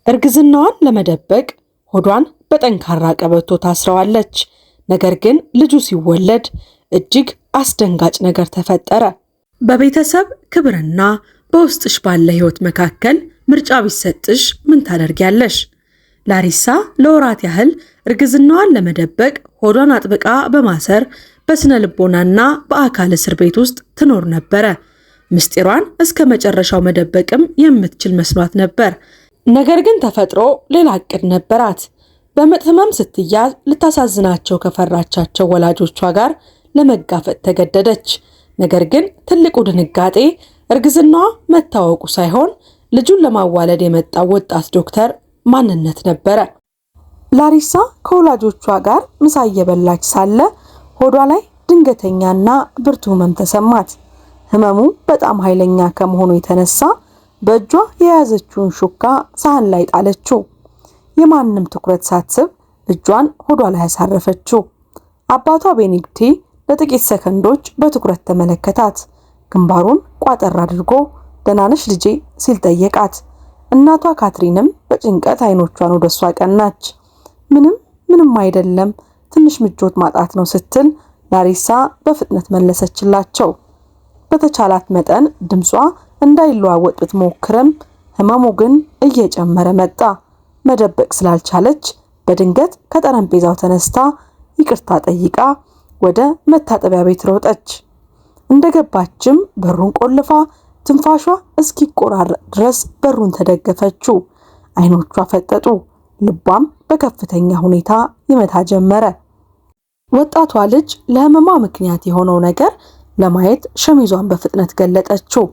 እርግዝናዋን ለመደበቅ ሆዷን በጠንካራ ቀበቶ ታስረዋለች። ነገር ግን ልጁ ሲወለድ እጅግ አስደንጋጭ ነገር ተፈጠረ። በቤተሰብ ክብርና በውስጥሽ ባለ ሕይወት መካከል ምርጫ ቢሰጥሽ ምን ታደርጊያለሽ? ላሪሳ ለወራት ያህል እርግዝናዋን ለመደበቅ ሆዷን አጥብቃ በማሰር በስነ ልቦናና በአካል እስር ቤት ውስጥ ትኖር ነበረ። ምስጢሯን እስከ መጨረሻው መደበቅም የምትችል መስሏት ነበር። ነገር ግን ተፈጥሮ ሌላ እቅድ ነበራት። በምጥ ህመም ስትያዝ ልታሳዝናቸው ከፈራቻቸው ወላጆቿ ጋር ለመጋፈጥ ተገደደች። ነገር ግን ትልቁ ድንጋጤ እርግዝናዋ መታወቁ ሳይሆን ልጁን ለማዋለድ የመጣው ወጣት ዶክተር ማንነት ነበረ። ላሪሳ ከወላጆቿ ጋር ምሳ እየበላች ሳለ ሆዷ ላይ ድንገተኛና ብርቱ ህመም ተሰማት። ህመሙ በጣም ኃይለኛ ከመሆኑ የተነሳ በእጇ የያዘችውን ሹካ ሳህን ላይ ጣለችው። የማንም ትኩረት ሳትስብ እጇን ሆዷ ላይ ያሳረፈችው። አባቷ ቤኔግቲ ለጥቂት ሰከንዶች በትኩረት ተመለከታት። ግንባሩን ቋጠር አድርጎ ደህና ነሽ ልጄ ሲል ጠየቃት። እናቷ ካትሪንም በጭንቀት አይኖቿን ወደሷ ቀናች። ምንም አይደለም፣ ትንሽ ምቾት ማጣት ነው ስትል ላሪሳ በፍጥነት መለሰችላቸው። በተቻላት መጠን ድምጿ እንዳይለዋወጥ ብትሞክርም ህመሙ ግን እየጨመረ መጣ። መደበቅ ስላልቻለች በድንገት ከጠረጴዛው ተነስታ ይቅርታ ጠይቃ ወደ መታጠቢያ ቤት ሮጠች። እንደገባችም በሩን ቆልፋ ትንፋሿ እስኪቆራረጥ ድረስ በሩን ተደገፈችው። አይኖቿ ፈጠጡ፣ ልቧም በከፍተኛ ሁኔታ ይመታ ጀመረ። ወጣቷ ልጅ ለህመሟ ምክንያት የሆነው ነገር ለማየት ሸሚዟን በፍጥነት ገለጠችው።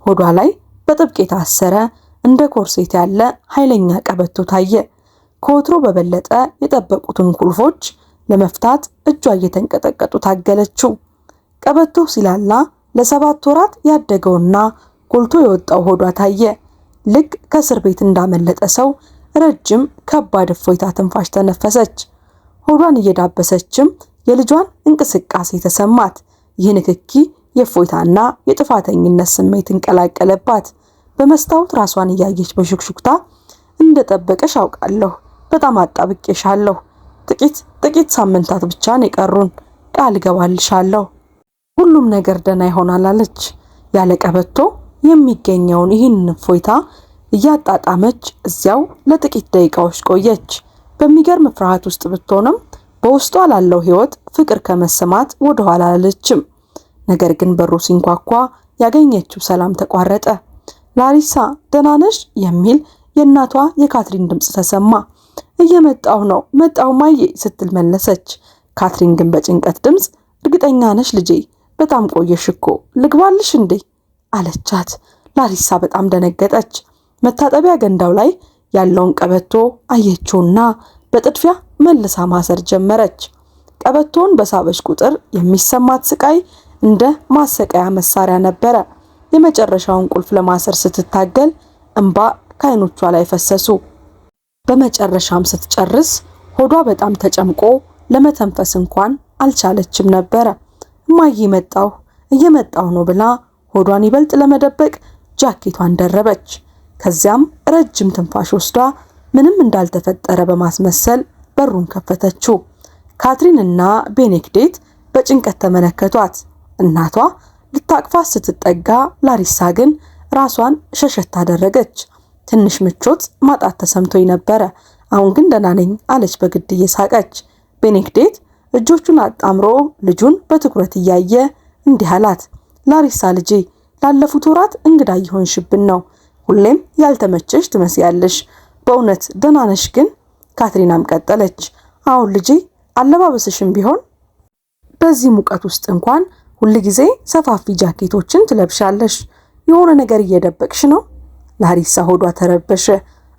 ሆዷ ላይ በጥብቅ የታሰረ እንደ ኮርሴት ያለ ኃይለኛ ቀበቶ ታየ። ከወትሮ በበለጠ የጠበቁትን ቁልፎች ለመፍታት እጇ እየተንቀጠቀጡ ታገለችው። ቀበቶ ሲላላ ለ7 ወራት ያደገውና ጎልቶ የወጣው ሆዷ ታየ። ልክ ከእስር ቤት እንዳመለጠ ሰው ረጅም ከባድ እፎይታ ትንፋሽ ተነፈሰች። ሆዷን እየዳበሰችም የልጇን እንቅስቃሴ ተሰማት። ይህ ንክኪ የእፎይታና የጥፋተኝነት ስሜት እንቀላቀለባት። በመስታወት ራሷን እያየች በሹክሹክታ እንደጠበቀሽ አውቃለሁ፣ በጣም አጣብቄሻለሁ። ጥቂት ሳምንታት ብቻ ነው የቀሩን፣ ቃል ገባልሻለሁ። ሁሉም ነገር ደህና ይሆናል አለች። ያለ ቀበቶ የሚገኘውን ይህንን እፎይታ እያጣጣመች እዚያው ለጥቂት ደቂቃዎች ቆየች። በሚገርም ፍርሃት ውስጥ ብትሆንም በውስጧ ላለው ህይወት ፍቅር ከመሰማት ወደ ኋላ አላለችም። ነገር ግን በሩ ሲንኳኳ ያገኘችው ሰላም ተቋረጠ። ላሪሳ ደህና ነሽ የሚል የእናቷ የካትሪን ድምጽ ተሰማ። እየመጣሁ ነው መጣሁ ማዬ ስትል መለሰች። ካትሪን ግን በጭንቀት ድምጽ እርግጠኛ ነሽ ልጄ? በጣም ቆየሽ እኮ ልግባልሽ እንዴ አለቻት። ላሪሳ በጣም ደነገጠች። መታጠቢያ ገንዳው ላይ ያለውን ቀበቶ አየችውና በጥድፊያ መልሳ ማሰር ጀመረች። ቀበቶውን በሳበች ቁጥር የሚሰማት ስቃይ እንደ ማሰቃያ መሳሪያ ነበረ። የመጨረሻውን ቁልፍ ለማሰር ስትታገል እንባ ከዓይኖቿ ላይ ፈሰሱ። በመጨረሻም ስትጨርስ ሆዷ በጣም ተጨምቆ ለመተንፈስ እንኳን አልቻለችም ነበረ። እማዬ እየመጣሁ ነው ብላ ሆዷን ይበልጥ ለመደበቅ ጃኬቷን ደረበች። ከዚያም ረጅም ትንፋሽ ወስዳ ምንም እንዳልተፈጠረ በማስመሰል በሩን ከፈተችው። ካትሪን እና ቤኔግዴት በጭንቀት ተመለከቷት። እናቷ ልታቅፋት ስትጠጋ ላሪሳ ግን ራሷን ሸሸት አደረገች። ትንሽ ምቾት ማጣት ተሰምቶኝ ነበረ፣ አሁን ግን ደህና ነኝ አለች በግድ እየሳቀች። ቤኔግዴት እጆቹን አጣምሮ ልጁን በትኩረት እያየ እንዲህ አላት። ላሪሳ ልጄ፣ ላለፉት ወራት እንግዳ እየሆንሽብን ነው። ሁሌም ያልተመቸሽ ትመስያለሽ። በእውነት ደህና ነሽ ግን? ካትሪናም ቀጠለች። አሁን ልጄ፣ አለባበስሽም ቢሆን በዚህ ሙቀት ውስጥ እንኳን ሁልጊዜ ሰፋፊ ጃኬቶችን ትለብሻለሽ። የሆነ ነገር እየደበቅሽ ነው? ላሪሳ ሆዷ ተረበሸ።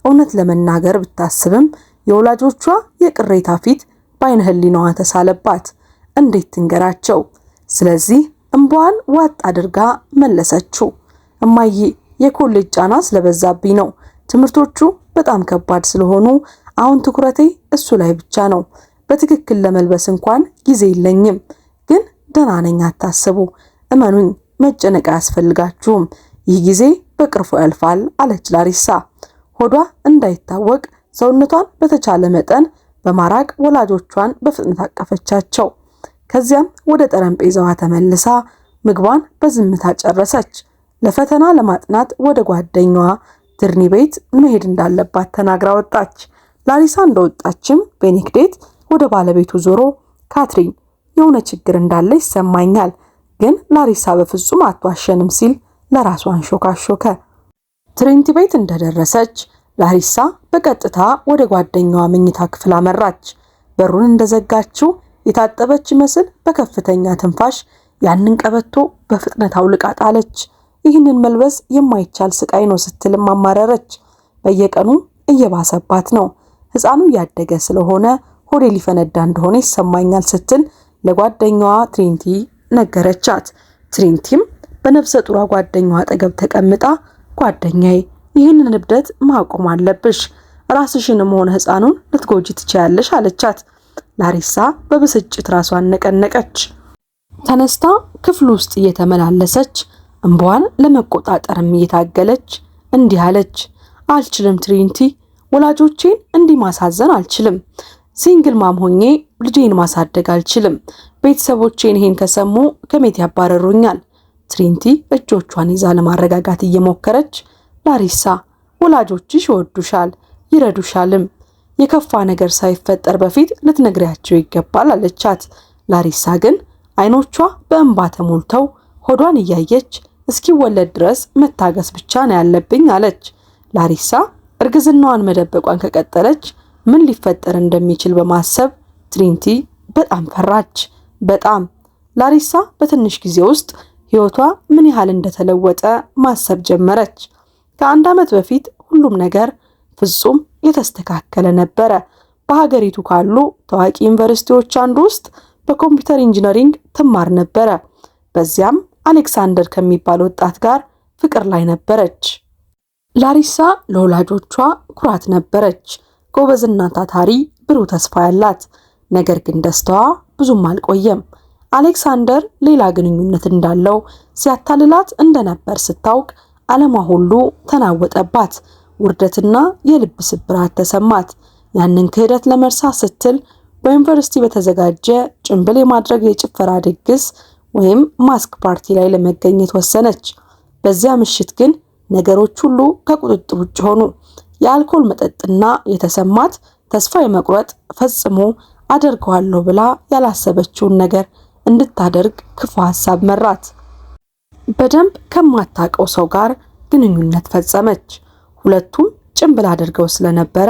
እውነት ለመናገር ብታስብም የወላጆቿ የቅሬታ ፊት በዓይነ ህሊናዋ ተሳለባት። እንዴት ትንገራቸው? ስለዚህ እንባዋን ዋጥ አድርጋ መለሰችው። እማዬ፣ የኮሌጅ ጫና ስለበዛብኝ ነው። ትምህርቶቹ በጣም ከባድ ስለሆኑ አሁን ትኩረቴ እሱ ላይ ብቻ ነው። በትክክል ለመልበስ እንኳን ጊዜ የለኝም። ግን ደህና ነኝ፣ አታስቡ። እመኑኝ፣ መጨነቅ አያስፈልጋችሁም። ይህ ጊዜ በቅርቡ ያልፋል አለች ላሪሳ። ሆዷ እንዳይታወቅ ሰውነቷን በተቻለ መጠን በማራቅ ወላጆቿን በፍጥነት አቀፈቻቸው። ከዚያም ወደ ጠረጴዛዋ ተመልሳ ምግቧን በዝምታ ጨረሰች። ለፈተና ለማጥናት ወደ ጓደኛዋ ትርኒ ቤት መሄድ እንዳለባት ተናግራ ወጣች። ላሪሳ እንደወጣችም ቤኔክዴት ወደ ባለቤቱ ዞሮ ካትሪን የሆነ ችግር እንዳለ ይሰማኛል፣ ግን ላሪሳ በፍጹም አትዋሸንም ሲል ለራሷ አንሾካሾከ። ትሪንቲ ቤት እንደደረሰች ላሪሳ በቀጥታ ወደ ጓደኛዋ መኝታ ክፍል አመራች። በሩን እንደዘጋችው የታጠበች መስል በከፍተኛ ትንፋሽ ያንን ቀበቶ በፍጥነት አውልቃ ጣለች። ይህንን መልበስ የማይቻል ስቃይ ነው ስትልም አማረረች። በየቀኑ እየባሰባት ነው። ሕፃኑ እያደገ ስለሆነ ሆዴ ሊፈነዳ እንደሆነ ይሰማኛል ስትል ለጓደኛዋ ትሪንቲ ነገረቻት። ትሪንቲም በነፍሰ ጡሯ ጓደኛዋ አጠገብ ተቀምጣ ጓደኛዬ ይህንን እብደት ማቆም አለብሽ፣ ራስሽንም ሆነ ሕፃኑን ልትጎጂ ትችያለሽ አለቻት። ላሪሳ በብስጭት ራሷን ነቀነቀች። ተነስታ ክፍሉ ውስጥ እየተመላለሰች እንባዋን ለመቆጣጠርም እየታገለች እንዲህ አለች። አልችልም ትሪንቲ፣ ወላጆቼን እንዲህ ማሳዘን አልችልም። ሲንግል ማም ሆኜ ልጄን ማሳደግ አልችልም። ቤተሰቦቼን ይሄን ከሰሙ ከቤት ያባረሩኛል። ትሪንቲ እጆቿን ይዛ ለማረጋጋት እየሞከረች ላሪሳ ወላጆችሽ ይወዱሻል፣ ይረዱሻልም። የከፋ ነገር ሳይፈጠር በፊት ልትነግሪያቸው ይገባል አለቻት። ላሪሳ ግን አይኖቿ በእንባ ተሞልተው ሆዷን እያየች እስኪወለድ ድረስ መታገስ ብቻ ነው ያለብኝ አለች። ላሪሳ እርግዝናዋን መደበቋን ከቀጠለች ምን ሊፈጠር እንደሚችል በማሰብ ትሪንቲ በጣም ፈራች። በጣም ላሪሳ በትንሽ ጊዜ ውስጥ ሕይወቷ ምን ያህል እንደተለወጠ ማሰብ ጀመረች። ከ1 ዓመት በፊት ሁሉም ነገር ፍጹም የተስተካከለ ነበረ። በሀገሪቱ ካሉ ታዋቂ ዩኒቨርሲቲዎች አንዱ ውስጥ በኮምፒውተር ኢንጂነሪንግ ትማር ነበረ። በዚያም አሌክሳንደር ከሚባል ወጣት ጋር ፍቅር ላይ ነበረች። ላሪሳ ለወላጆቿ ኩራት ነበረች። ጎበዝና ታታሪ፣ ብሩህ ተስፋ ያላት። ነገር ግን ደስታዋ ብዙም አልቆየም። አሌክሳንደር ሌላ ግንኙነት እንዳለው ሲያታልላት እንደነበር ስታውቅ ዓለሟ ሁሉ ተናወጠባት። ውርደትና የልብ ስብራት ተሰማት። ያንን ክህደት ለመርሳት ስትል በዩኒቨርሲቲ በተዘጋጀ ጭንብል የማድረግ የጭፈራ ድግስ ወይም ማስክ ፓርቲ ላይ ለመገኘት ወሰነች። በዚያ ምሽት ግን ነገሮች ሁሉ ከቁጥጥር ውጭ ሆኑ። የአልኮል መጠጥና የተሰማት ተስፋ የመቁረጥ ፈጽሞ አደርገዋለሁ ብላ ያላሰበችውን ነገር እንድታደርግ ክፉ ሐሳብ መራት። በደንብ ከማታውቀው ሰው ጋር ግንኙነት ፈጸመች። ሁለቱም ጭንብል አድርገው ስለነበረ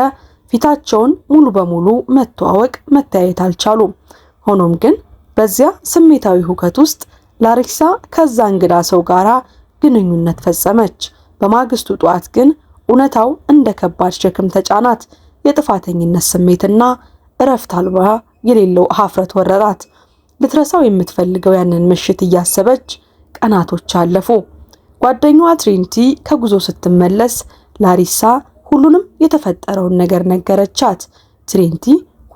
ፊታቸውን ሙሉ በሙሉ መተዋወቅ፣ መተያየት አልቻሉም። ሆኖም ግን በዚያ ስሜታዊ ሁከት ውስጥ ላሪሳ ከዛ እንግዳ ሰው ጋራ ግንኙነት ፈጸመች። በማግስቱ ጠዋት ግን እውነታው እንደ ከባድ ሸክም ተጫናት። የጥፋተኝነት ስሜትና እረፍት አልባ የሌለው ሀፍረት ወረራት። ልትረሳው የምትፈልገው ያንን ምሽት እያሰበች ቀናቶች አለፉ። ጓደኛዋ ትሪንቲ ከጉዞ ስትመለስ ላሪሳ ሁሉንም የተፈጠረውን ነገር ነገረቻት። ትሪንቲ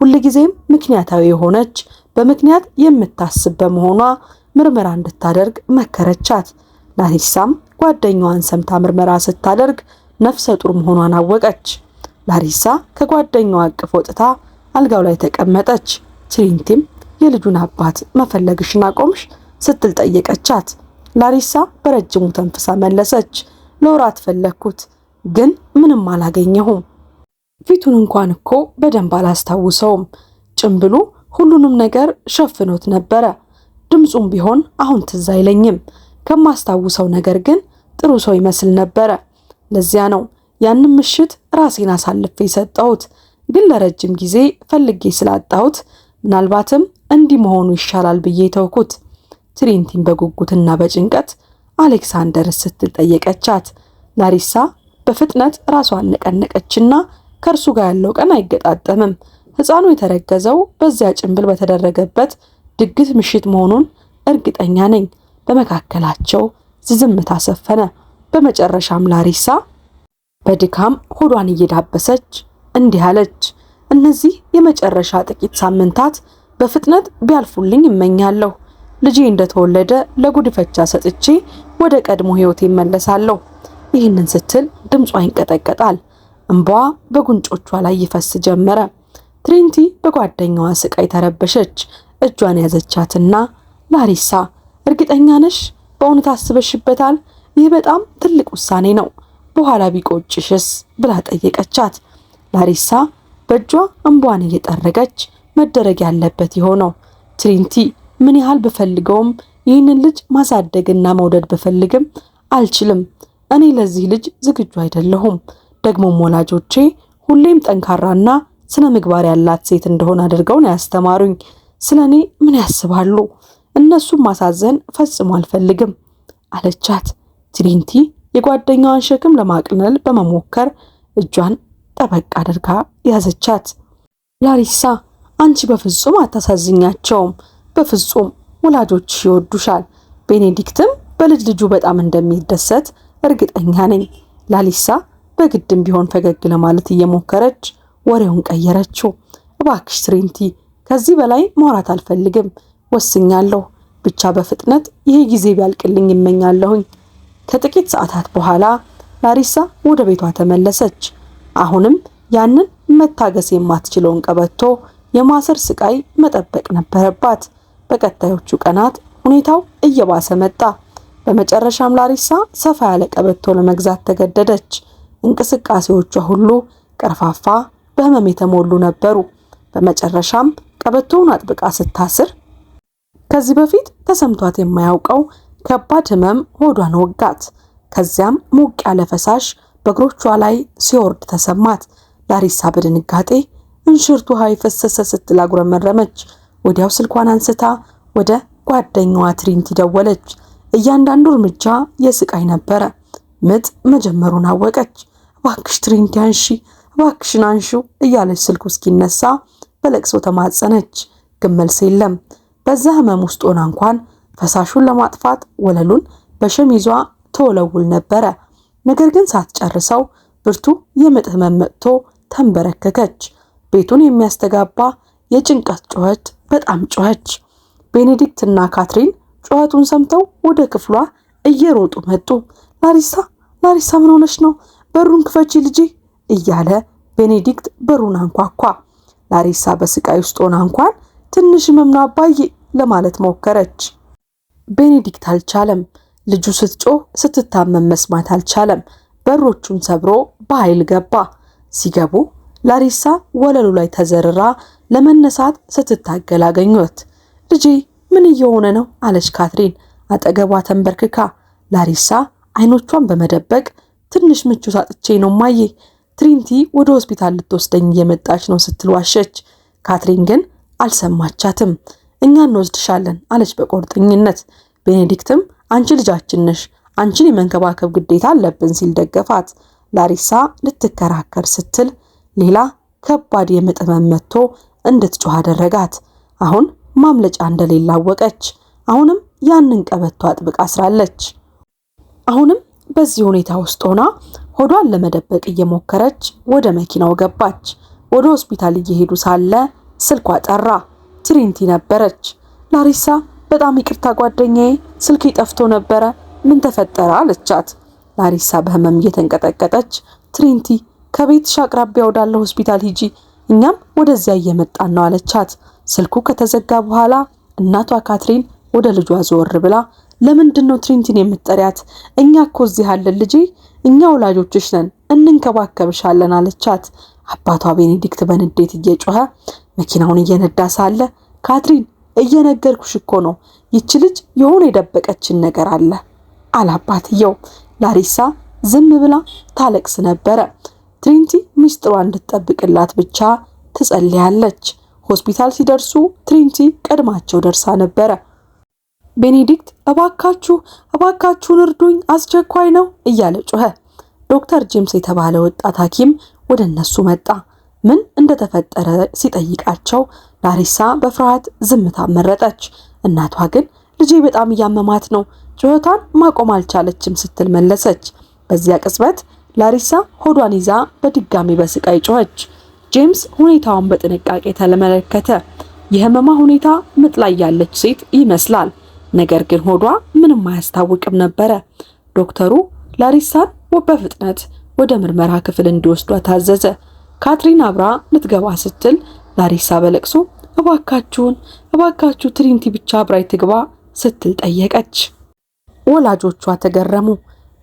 ሁልጊዜም ምክንያታዊ የሆነች በምክንያት የምታስብ በመሆኗ ምርመራ እንድታደርግ መከረቻት። ላሪሳም ጓደኛዋን ሰምታ ምርመራ ስታደርግ ነፍሰ ጡር መሆኗን አወቀች። ላሪሳ ከጓደኛዋ አቅፍ ወጥታ አልጋው ላይ ተቀመጠች። ትሪንቲም የልጁን አባት መፈለግሽን አቆምሽ ስትል ጠየቀቻት። ላሪሳ በረጅሙ ተንፍሳ መለሰች። ለወራት ፈለግኩት፣ ግን ምንም አላገኘሁም። ፊቱን እንኳን እኮ በደንብ አላስታውሰውም። ጭንብሉ ሁሉንም ነገር ሸፍኖት ነበረ። ድምፁም ቢሆን አሁን ትዝ አይለኝም። ከማስታውሰው ነገር ግን ጥሩ ሰው ይመስል ነበረ። ለዚያ ነው ያንን ምሽት ራሴን አሳልፌ የሰጠሁት። ግን ለረጅም ጊዜ ፈልጌ ስላጣሁት ምናልባትም እንዲህ መሆኑ ይሻላል ብዬ ተውኩት። ትሪንቲን በጉጉትና በጭንቀት አሌክሳንደር ስትል ጠየቀቻት። ላሪሳ በፍጥነት ራሷን ነቀነቀችና ከእርሱ ጋር ያለው ቀን አይገጣጠምም። ሕፃኑ የተረገዘው በዚያ ጭንብል በተደረገበት ድግስ ምሽት መሆኑን እርግጠኛ ነኝ። በመካከላቸው ዝምታ ሰፈነ። በመጨረሻም ላሪሳ በድካም ሆዷን እየዳበሰች እንዲህ አለች። እነዚህ የመጨረሻ ጥቂት ሳምንታት በፍጥነት ቢያልፉልኝ እመኛለሁ። ልጄ እንደተወለደ ለጉድፈቻ ሰጥቼ ወደ ቀድሞ ሕይወቴ እመለሳለሁ። ይህንን ስትል ድምጿ ይንቀጠቀጣል። እንባ በጉንጮቿ ላይ ይፈስ ጀመረ። ትሪንቲ በጓደኛዋ ስቃይ ተረበሸች። እጇን ያዘቻትና ላሪሳ እርግጠኛ ነሽ? በእውነት አስበሽበታል? ይህ በጣም ትልቅ ውሳኔ ነው። በኋላ ቢቆጭሽስ? ብላ ጠየቀቻት። ላሪሳ በእጇ እንቧን እየጠረገች መደረግ ያለበት የሆነው ትሪንቲ ምን ያህል ብፈልገውም ይህንን ልጅ ማሳደግና መውደድ ብፈልግም አልችልም። እኔ ለዚህ ልጅ ዝግጁ አይደለሁም። ደግሞም ወላጆቼ ሁሌም ጠንካራና ስነ ምግባር ያላት ሴት እንደሆነ አድርገው ነው ያስተማሩኝ። ስለኔ ምን ያስባሉ? እነሱን ማሳዘን ፈጽሞ አልፈልግም አለቻት። ትሪንቲ የጓደኛዋን ሸክም ለማቅለል በመሞከር እጇን ጠበቅ አድርጋ ያዘቻት። ላሪሳ አንቺ በፍጹም አታሳዝኛቸውም። በፍጹም ወላጆችሽ ይወዱሻል። ቤኔዲክትም በልጅ ልጁ በጣም እንደሚደሰት እርግጠኛ ነኝ። ላሪሳ በግድም ቢሆን ፈገግ ለማለት እየሞከረች ወሬውን ቀየረችው። እባክሽ ትሪንቲ ከዚህ በላይ ማውራት አልፈልግም። ወስኛለሁ። ብቻ በፍጥነት ይሄ ጊዜ ቢያልቅልኝ ይመኛለሁኝ። ከጥቂት ሰዓታት በኋላ ላሪሳ ወደ ቤቷ ተመለሰች። አሁንም ያንን መታገስ የማትችለውን ቀበቶ የማሰር ስቃይ መጠበቅ ነበረባት። በቀጣዮቹ ቀናት ሁኔታው እየባሰ መጣ። በመጨረሻም ላሪሳ ሰፋ ያለ ቀበቶ ለመግዛት ተገደደች። እንቅስቃሴዎቿ ሁሉ ቀርፋፋ፣ በህመም የተሞሉ ነበሩ። በመጨረሻም ቀበቶውን አጥብቃ ስታስር ከዚህ በፊት ተሰምቷት የማያውቀው ከባድ ህመም ሆዷን ወጋት። ከዚያም ሞቅ ያለ ፈሳሽ በእግሮቿ ላይ ሲወርድ ተሰማት። ላሪሳ በድንጋጤ እንሽርቱ ውሃ የፈሰሰ ስትል አጉረመረመች። ወዲያው ስልኳን አንስታ ወደ ጓደኛዋ ትሪንቲ ደወለች። እያንዳንዱ እርምጃ የስቃይ ነበረ። ምጥ መጀመሩን አወቀች። እባክሽ ትሪንቲ አንሺ፣ እባክሽን አንሺው እያለች ስልኩ እስኪነሳ በለቅሶ ተማጸነች። ግን መልስ የለም። በዛ ህመም ውስጥ ሆና እንኳን ፈሳሹን ለማጥፋት ወለሉን በሸሚዟ ተወለውል ነበረ። ነገር ግን ሳትጨርሰው ብርቱ የምጥ ህመም መጥቶ ተንበረከከች። ቤቱን የሚያስተጋባ የጭንቀት ጩኸት በጣም ጮኸች። ቤኔዲክትና ካትሪን ጩኸቱን ሰምተው ወደ ክፍሏ እየሮጡ መጡ። ላሪሳ ላሪሳ ምን ሆነሽ ነው? በሩን ክፈቺ ልጄ እያለ ቤኔዲክት በሩን አንኳኳ። ላሪሳ በስቃይ ውስጥ ሆና እንኳን ትንሽ ህመም ነው አባዬ ለማለት ሞከረች። ቤኔዲክት አልቻለም። ልጁ ስትጮህ ስትታመም መስማት አልቻለም። በሮቹን ሰብሮ በኃይል ገባ። ሲገቡ ላሪሳ ወለሉ ላይ ተዘርራ ለመነሳት ስትታገል አገኙት። ልጄ ምን እየሆነ ነው? አለች ካትሪን አጠገቧ ተንበርክካ። ላሪሳ አይኖቿን በመደበቅ ትንሽ ምቾት አጥቼ ነው ማዬ፣ ትሪንቲ ወደ ሆስፒታል ልትወስደኝ እየመጣች ነው ስትል ዋሸች። ካትሪን ግን አልሰማቻትም። እኛ እንወስድሻለን አለች በቆርጠኝነት። ቤኔዲክትም አንቺ ልጃችን ነሽ፣ አንቺን የመንከባከብ ግዴታ አለብን ሲል ደገፋት። ላሪሳ ልትከራከር ስትል ሌላ ከባድ የምጥ ህመም መጥቶ እንድትጮህ አደረጋት። አሁን ማምለጫ እንደሌለ አወቀች። አሁንም ያንን ቀበቶ አጥብቃ አስራለች። አሁንም በዚህ ሁኔታ ውስጥ ሆና ሆዷን ለመደበቅ እየሞከረች ወደ መኪናው ገባች። ወደ ሆስፒታል እየሄዱ ሳለ ስልኳ ጠራ። ትሪንቲ ነበረች። ላሪሳ በጣም ይቅርታ ጓደኛዬ፣ ስልኬ ጠፍቶ ነበረ፣ ምን ተፈጠረ አለቻት። ላሪሳ በህመም እየተንቀጠቀጠች ትሪንቲ ከቤትሽ አቅራቢያ ወዳለ ሆስፒታል ሂጂ፣ እኛም ወደዚያ እየመጣን ነው አለቻት። ስልኩ ከተዘጋ በኋላ እናቷ ካትሪን ወደ ልጇ ዞር ብላ ለምንድን ነው ትሪንቲን የምትጠሪያት? እኛ እኮ እዚህ አለን ልጄ፣ እኛ ወላጆችሽ ነን፣ እንንከባከብሻለን አለቻት። አባቷ ቤኔዲክት በንዴት እየጮኸ መኪናውን እየነዳ ሳለ ካትሪን እየነገርኩሽ እኮ ነው፣ ይቺ ልጅ የሆነ የደበቀችን ነገር አለ አለ አባትየው። ላሪሳ ዝም ብላ ታለቅስ ነበረ። ትሪንቲ ሚስጥሯ እንድትጠብቅላት ብቻ ትጸልያለች። ሆስፒታል ሲደርሱ ትሪንቲ ቀድማቸው ደርሳ ነበረ። ቤኔዲክት እባካችሁን እርዱኝ፣ አስቸኳይ ነው እያለ ጮኸ። ዶክተር ጄምስ የተባለ ወጣት ሐኪም ወደ እነሱ መጣ። ምን እንደተፈጠረ ሲጠይቃቸው ላሪሳ በፍርሃት ዝምታ መረጠች። እናቷ ግን ልጄ በጣም እያመማት ነው፣ ጩኸቷን ማቆም አልቻለችም ስትል መለሰች። በዚያ ቅጽበት ላሪሳ ሆዷን ይዛ በድጋሚ በስቃይ ጮኸች። ጄምስ ሁኔታውን በጥንቃቄ ተመለከተ። የህመማ ሁኔታ ምጥ ላይ ያለች ሴት ይመስላል። ነገር ግን ሆዷ ምንም አያስታውቅም ነበረ። ዶክተሩ ላሪሳን በፍጥነት ወደ ምርመራ ክፍል እንዲወስዷ ታዘዘ። ካትሪን አብራ ልትገባ ስትል ላሪሳ በለቅሶ እባካችሁ ትሪንቲ ብቻ አብራይ ትግባ ስትል ጠየቀች። ወላጆቿ ተገረሙ።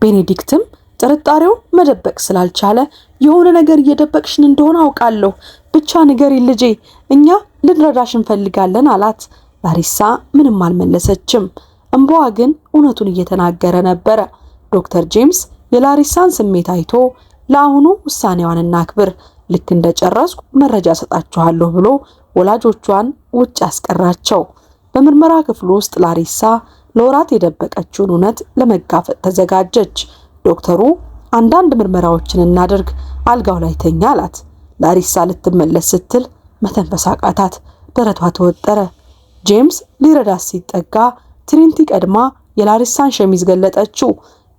ቤኔዲክትም ጥርጣሬው መደበቅ ስላልቻለ የሆነ ነገር እየደበቅሽን እንደሆነ አውቃለሁ፣ ብቻ ንገሪን ልጄ፣ እኛ ልንረዳሽ እንፈልጋለን አላት። ላሪሳ ምንም አልመለሰችም። እንባዋ ግን እውነቱን እየተናገረ ነበረ። ዶክተር ጄምስ የላሪሳን ስሜት አይቶ ለአሁኑ ውሳኔዋን እናክብር፣ ልክ እንደጨረስኩ መረጃ ሰጣችኋለሁ ብሎ ወላጆቿን ውጭ አስቀራቸው። በምርመራ ክፍሉ ውስጥ ላሪሳ ለወራት የደበቀችውን እውነት ለመጋፈጥ ተዘጋጀች። ዶክተሩ አንዳንድ ምርመራዎችን እናድርግ፣ አልጋው ላይ ተኛ አላት። ላሪሳ ልትመለስ ስትል መተንፈስ አቃታት፣ ደረቷ ተወጠረ። ጄምስ ሊረዳት ሲጠጋ ትሪንቲ ቀድማ የላሪሳን ሸሚዝ ገለጠችው።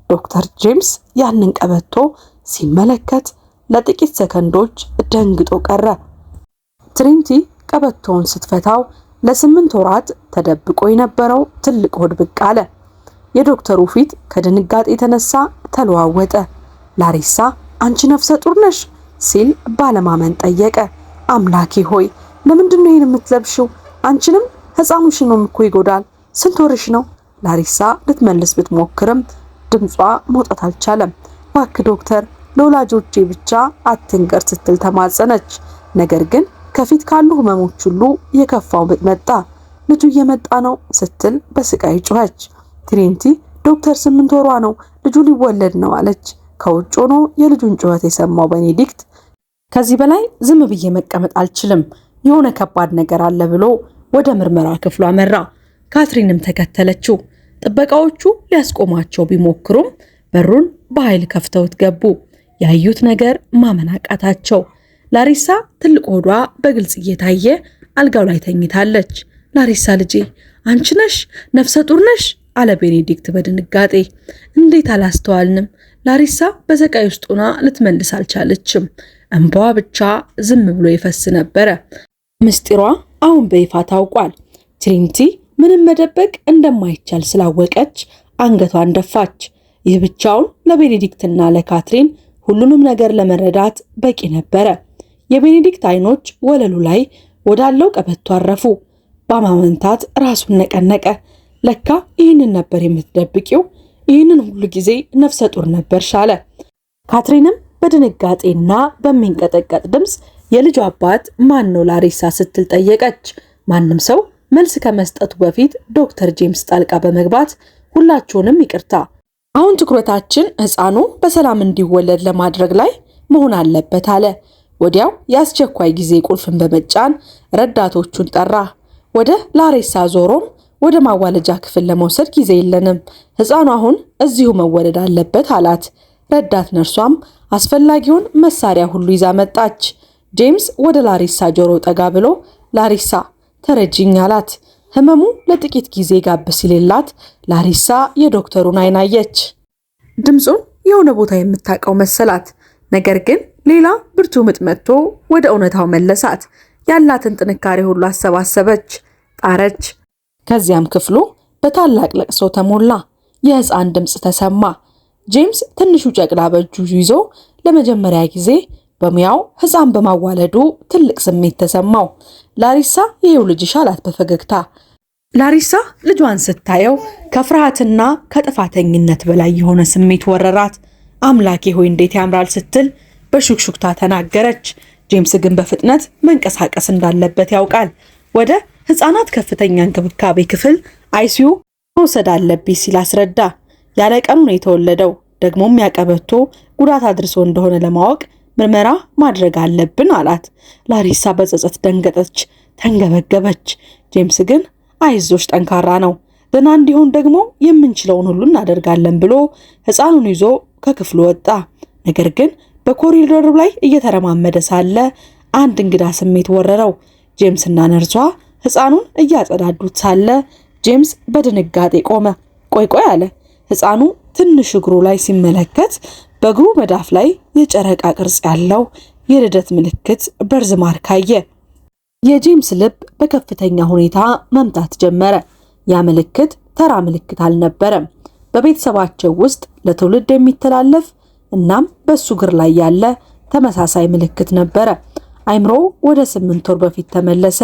ዶክተር ጄምስ ያንን ቀበቶ ሲመለከት ለጥቂት ሰከንዶች ደንግጦ ቀረ። ትሪንቲ ቀበቶውን ስትፈታው ለ8 ወራት ተደብቆ የነበረው ትልቅ ሆድ ብቅ አለ። የዶክተሩ ፊት ከድንጋጤ የተነሳ ተለዋወጠ። ላሪሳ አንቺ ነፍሰ ጡር ነሽ ሲል ባለማመን ጠየቀ። አምላኬ ሆይ ለምንድን ነው ይሄን የምትለብሽው? አንቺንም ሕፃኑሽንም እኮ ይጎዳል። ስንት ወርሽ ነው? ላሪሳ ልትመልስ ብትሞክርም ድምጿ መውጣት አልቻለም። እባክህ ዶክተር ለወላጆቼ ብቻ አትንገር ስትል ተማጸነች። ነገር ግን ከፊት ካሉ ህመሞች ሁሉ የከፋው ምጥ መጣ። ልጁ እየመጣ ነው ስትል በስቃይ ጮኸች። ትሪንቲ ዶክተር 8 ወሯ ነው፣ ልጁ ሊወለድ ነው አለች። ከውጭ ሆኖ የልጁን ጩኸት የሰማው ቤኔዲክት ከዚህ በላይ ዝም ብዬ መቀመጥ አልችልም፣ የሆነ ከባድ ነገር አለ ብሎ ወደ ምርመራ ክፍሉ አመራ። ካትሪንም ተከተለችው። ጥበቃዎቹ ሊያስቆማቸው ቢሞክሩም በሩን በኃይል ከፍተውት ገቡ። ያዩት ነገር ማመን አቃታቸው። ላሪሳ ትልቅ ሆዷ በግልጽ እየታየ አልጋው ላይ ተኝታለች። ላሪሳ ልጄ አንቺ ነሽ? ነፍሰ ጡር ነሽ? አለ ቤኔዲክት በድንጋጤ። እንዴት አላስተዋልንም? ላሪሳ በዘቃይ ውስጥ ሆና ልትመልስ አልቻለችም። እንባዋ ብቻ ዝም ብሎ ይፈስ ነበረ። ምስጢሯ አሁን በይፋ ታውቋል። ትሪንቲ ምንም መደበቅ እንደማይቻል ስላወቀች አንገቷን ደፋች። ይህ ብቻውን ለቤኔዲክትና ለካትሪን ሁሉንም ነገር ለመረዳት በቂ ነበረ። የቤኔዲክት አይኖች ወለሉ ላይ ወዳለው ቀበቶ አረፉ። በማመንታት ራሱን ነቀነቀ። ለካ ይህንን ነበር የምትደብቂው፣ ይህንን ሁሉ ጊዜ ነፍሰ ጡር ነበርሽ አለ። ካትሪንም በድንጋጤና በሚንቀጠቀጥ ድምፅ የልጁ አባት ማን ነው ላሪሳ ስትል ጠየቀች። ማንም ሰው መልስ ከመስጠቱ በፊት ዶክተር ጄምስ ጣልቃ በመግባት ሁላችሁንም ይቅርታ፣ አሁን ትኩረታችን ሕፃኑ በሰላም እንዲወለድ ለማድረግ ላይ መሆን አለበት አለ። ወዲያው የአስቸኳይ ጊዜ ቁልፍን በመጫን ረዳቶቹን ጠራ። ወደ ላሪሳ ዞሮም ወደ ማዋለጃ ክፍል ለመውሰድ ጊዜ የለንም፣ ሕፃኑ አሁን እዚሁ መወለድ አለበት አላት። ረዳት ነርሷም አስፈላጊውን መሳሪያ ሁሉ ይዛ መጣች። ጄምስ ወደ ላሪሳ ጆሮ ጠጋ ብሎ ላሪሳ ተረጅኝ አላት። ህመሙ ለጥቂት ጊዜ ጋብ ሲልላት ላሪሳ የዶክተሩን አይን አየች። ድምፁን የሆነ ቦታ የምታውቀው መሰላት። ነገር ግን ሌላ ብርቱ ምጥ መጥቶ ወደ እውነታው መለሳት። ያላትን ጥንካሬ ሁሉ አሰባሰበች፣ ጣረች። ከዚያም ክፍሉ በታላቅ ለቅሶ ተሞላ። የህፃን ድምፅ ተሰማ። ጄምስ ትንሹ ጨቅላ በእጁ ይዞ ለመጀመሪያ ጊዜ በሙያው ህፃን በማዋለዱ ትልቅ ስሜት ተሰማው። ላሪሳ ይሄው ልጅሽ አላት በፈገግታ። ላሪሳ ልጇን ስታየው ከፍርሃትና ከጥፋተኝነት በላይ የሆነ ስሜት ወረራት። አምላኬ ሆይ እንዴት ያምራል ስትል በሹክሹክታ ተናገረች። ጄምስ ግን በፍጥነት መንቀሳቀስ እንዳለበት ያውቃል። ወደ ህፃናት ከፍተኛ እንክብካቤ ክፍል አይሲዩ መውሰድ አለብኝ ሲል አስረዳ። ያለ ቀኑ ነው የተወለደው፣ ደግሞም ያቀበቶ ጉዳት አድርሶ እንደሆነ ለማወቅ ምርመራ ማድረግ አለብን አላት። ላሪሳ በጸጸት ደንገጠች፣ ተንገበገበች። ጄምስ ግን አይዞሽ ጠንካራ ነው፣ ደህና እንዲሆን ደግሞ የምንችለውን ሁሉ እናደርጋለን ብሎ ህፃኑን ይዞ ከክፍሉ ወጣ። ነገር ግን በኮሪዶሩ ላይ እየተረማመደ ሳለ አንድ እንግዳ ስሜት ወረረው። ጄምስና ነርሷ ህፃኑን እያጸዳዱት ሳለ ጄምስ በድንጋጤ ቆመ። ቆይ አለ። ህፃኑ ትንሽ እግሩ ላይ ሲመለከት በእግሩ መዳፍ ላይ የጨረቃ ቅርጽ ያለው የልደት ምልክት በርዝ ማርክ አየ። የጄምስ ልብ በከፍተኛ ሁኔታ መምታት ጀመረ። ያ ምልክት ተራ ምልክት አልነበረም። በቤተሰባቸው ውስጥ ለትውልድ የሚተላለፍ እናም በሱ እግር ላይ ያለ ተመሳሳይ ምልክት ነበረ። አይምሮ ወደ 8 ወር በፊት ተመለሰ።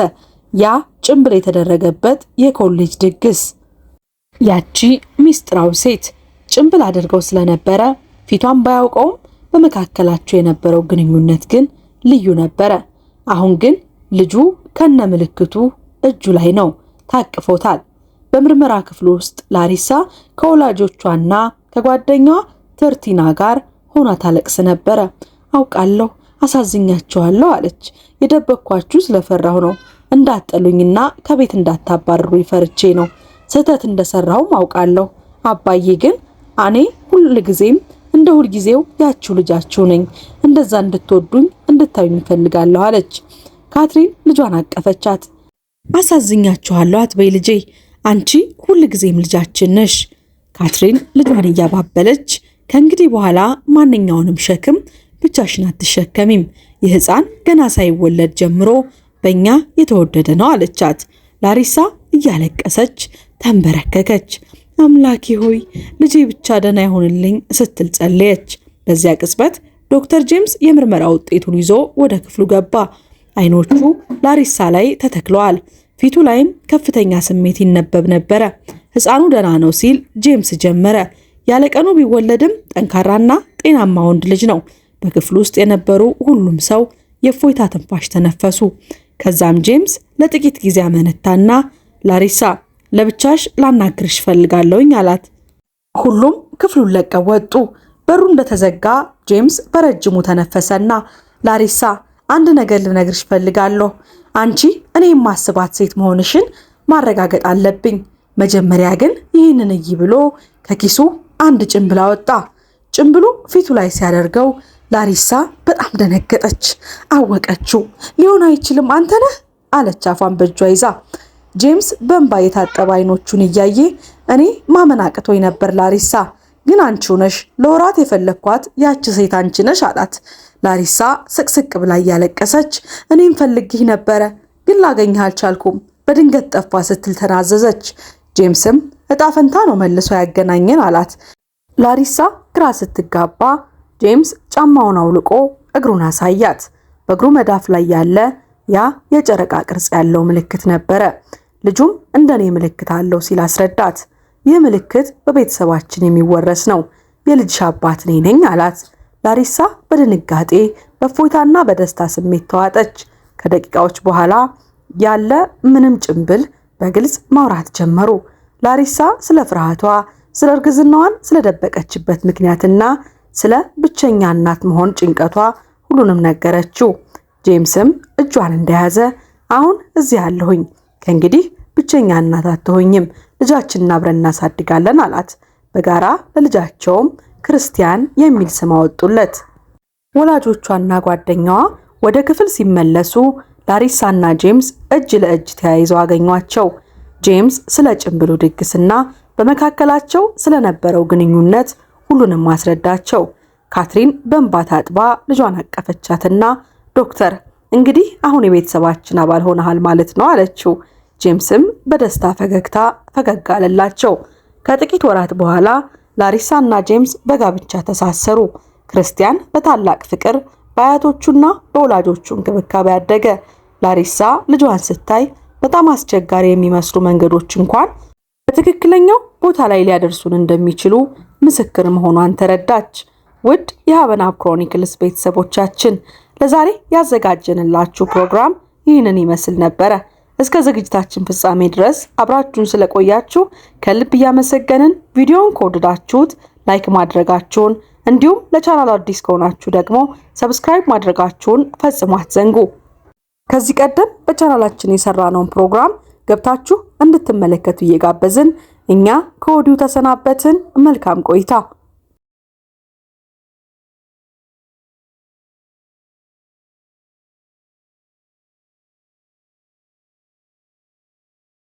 ያ ጭምብል የተደረገበት የኮሌጅ ድግስ። ያቺ ሚስጥራዊ ሴት ጭምብል አድርገው ስለነበረ ፊቷን ባያውቀውም በመካከላቸው የነበረው ግንኙነት ግን ልዩ ነበረ። አሁን ግን ልጁ ከነ ምልክቱ እጁ ላይ ነው፣ ታቅፎታል። በምርመራ ክፍሉ ውስጥ ላሪሳ ከወላጆቿና ከጓደኛዋ ተርቲና ጋር ሆና ታለቅስ ነበረ። አውቃለሁ፣ አሳዝኛቸዋለሁ አለች። የደበቅኳችሁ ስለፈራሁ ነው። እንዳጠሉኝና ከቤት እንዳታባርሩ ይፈርቼ ነው። ስህተት እንደሰራሁም አውቃለሁ። አባዬ ግን እኔ ሁልጊዜም እንደ ሁልጊዜው ያችሁ ልጃችሁ ነኝ። እንደዛ እንድትወዱኝ እንድታዩኝ እፈልጋለሁ አለች። ካትሪን ልጇን አቀፈቻት። አሳዝኛችኋለሁ አትበይ ልጄ፣ አንቺ ሁልጊዜም ልጃችን ነሽ። ካትሪን ልጇን እያባበለች ከእንግዲህ በኋላ ማንኛውንም ሸክም ብቻሽን አትሸከሚም። ይህ ሕፃን ገና ሳይወለድ ጀምሮ በእኛ የተወደደ ነው አለቻት። ላሪሳ እያለቀሰች ተንበረከከች። አምላኬ ሆይ ልጄ ብቻ ደህና ይሆንልኝ ስትል ጸለየች። በዚያ ቅጽበት ዶክተር ጄምስ የምርመራ ውጤቱን ይዞ ወደ ክፍሉ ገባ። አይኖቹ ላሪሳ ላይ ተተክለዋል። ፊቱ ላይም ከፍተኛ ስሜት ይነበብ ነበረ። ሕፃኑ ደህና ነው ሲል ጄምስ ጀመረ። ያለቀኑ ቢወለድም ጠንካራና ጤናማ ወንድ ልጅ ነው። በክፍሉ ውስጥ የነበሩ ሁሉም ሰው የእፎይታ ትንፋሽ ተነፈሱ። ከዛም ጄምስ ለጥቂት ጊዜ አመነታና ላሪሳ ለብቻሽ ላናግርሽ ፈልጋለሁኝ አላት። ሁሉም ክፍሉን ለቀው ወጡ። በሩ እንደተዘጋ ጄምስ በረጅሙ ተነፈሰና ላሪሳ አንድ ነገር ልነግርሽ ፈልጋለሁ። አንቺ እኔ የማስባት ሴት መሆንሽን ማረጋገጥ አለብኝ። መጀመሪያ ግን ይህንን እይ ብሎ ከኪሱ አንድ ጭምብል አወጣ። ጭምብሉ ፊቱ ላይ ሲያደርገው ላሪሳ በጣም ደነገጠች። አወቀችው። ሊሆን አይችልም፣ አንተ ነህ አለች አፏን በእጇ ይዛ። ጄምስ በእንባ የታጠበ አይኖቹን እያየ እኔ ማመን አቅቶኝ ነበር ላሪሳ፣ ግን አንቺው ነሽ። ለወራት የፈለኳት ያቺ ሴት አንቺ ነሽ አላት። ላሪሳ ስቅስቅ ብላ እያለቀሰች እኔም ፈልግህ ነበረ፣ ግን ላገኝህ አልቻልኩም፣ በድንገት ጠፋ ስትል ተናዘዘች። ጄምስም እጣ ፈንታ ነው መልሶ ያገናኘን አላት። ላሪሳ ግራ ስትጋባ ጄምስ ጫማውን አውልቆ እግሩን አሳያት። በእግሩ መዳፍ ላይ ያለ ያ የጨረቃ ቅርጽ ያለው ምልክት ነበረ። ልጁም እንደኔ ምልክት አለው ሲል አስረዳት። ይህ ምልክት በቤተሰባችን የሚወረስ ነው። የልጅሽ አባት እኔ ነኝ አላት። ላሪሳ በድንጋጤ በእፎይታና በደስታ ስሜት ተዋጠች። ከደቂቃዎች በኋላ ያለ ምንም ጭምብል በግልጽ ማውራት ጀመሩ። ላሪሳ ስለ ፍርሃቷ፣ ስለ እርግዝናዋን ስለደበቀችበት ምክንያትና ስለ ብቸኛ እናት መሆን ጭንቀቷ ሁሉንም ነገረችው። ጄምስም እጇን እንደያዘ አሁን እዚህ አለሁኝ፣ ከእንግዲህ ብቸኛ እናት አትሆኝም፣ ልጃችንን አብረን እናሳድጋለን አላት። በጋራ ለልጃቸውም ክርስቲያን የሚል ስም አወጡለት። ወላጆቿና ጓደኛዋ ወደ ክፍል ሲመለሱ ላሪሳና ጄምስ እጅ ለእጅ ተያይዘው አገኟቸው። ጄምስ ስለ ጭምብሉ ድግስና በመካከላቸው ስለነበረው ግንኙነት ሁሉንም አስረዳቸው። ካትሪን በእንባ ታጥባ ልጇን አቀፈቻትና ዶክተር እንግዲህ አሁን የቤተሰባችን አባል ሆነሃል ማለት ነው አለችው። ጄምስም በደስታ ፈገግታ ፈገግ አለላቸው። ከጥቂት ወራት በኋላ ላሪሳና ጄምስ በጋብቻ ተሳሰሩ። ክርስቲያን በታላቅ ፍቅር በአያቶቹና በወላጆቹ እንክብካቤ አደገ። ላሪሳ ልጇን ስታይ በጣም አስቸጋሪ የሚመስሉ መንገዶች እንኳን በትክክለኛው ቦታ ላይ ሊያደርሱን እንደሚችሉ ምስክር መሆኗን ተረዳች። ውድ የሀበናብ ክሮኒክልስ ቤተሰቦቻችን ለዛሬ ያዘጋጀንላችሁ ፕሮግራም ይህንን ይመስል ነበረ። እስከ ዝግጅታችን ፍጻሜ ድረስ አብራችሁን ስለቆያችሁ ከልብ እያመሰገንን ቪዲዮውን ከወደዳችሁት ላይክ ማድረጋችሁን እንዲሁም ለቻናሉ አዲስ ከሆናችሁ ደግሞ ሰብስክራይብ ማድረጋችሁን ፈጽሞ አትዘንጉ። ከዚህ ቀደም በቻናላችን የሰራነውን ፕሮግራም ገብታችሁ እንድትመለከቱ እየጋበዝን እኛ ከወዲሁ ተሰናበትን። መልካም ቆይታ